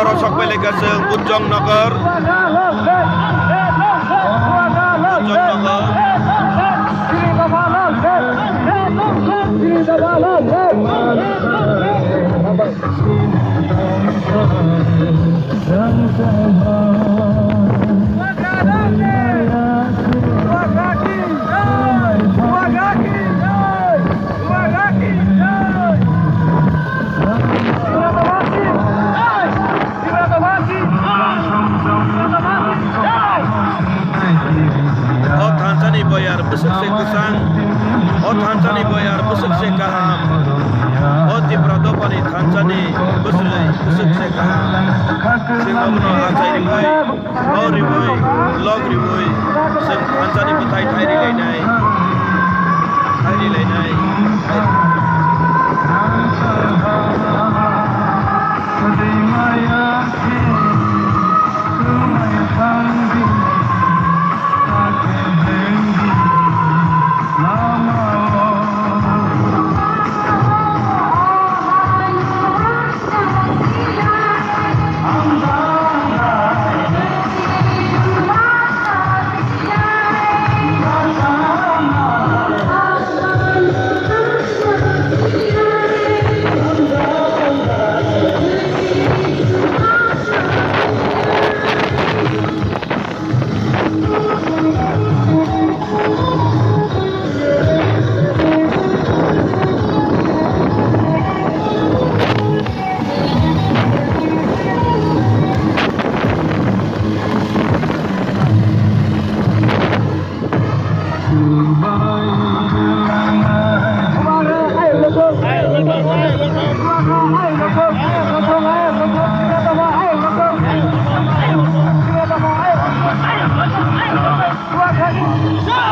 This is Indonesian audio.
rosok belikan seng Bujong Nogor. Bujong Nogor. Hansani boyar besuk se kusang, Hansani boyar besuk se kaham, di Pradopani Hansani besuk se kaham. Singapura Hansai riboy, riboy, log riboy, sing Hansani butai thai rilai nai. Go!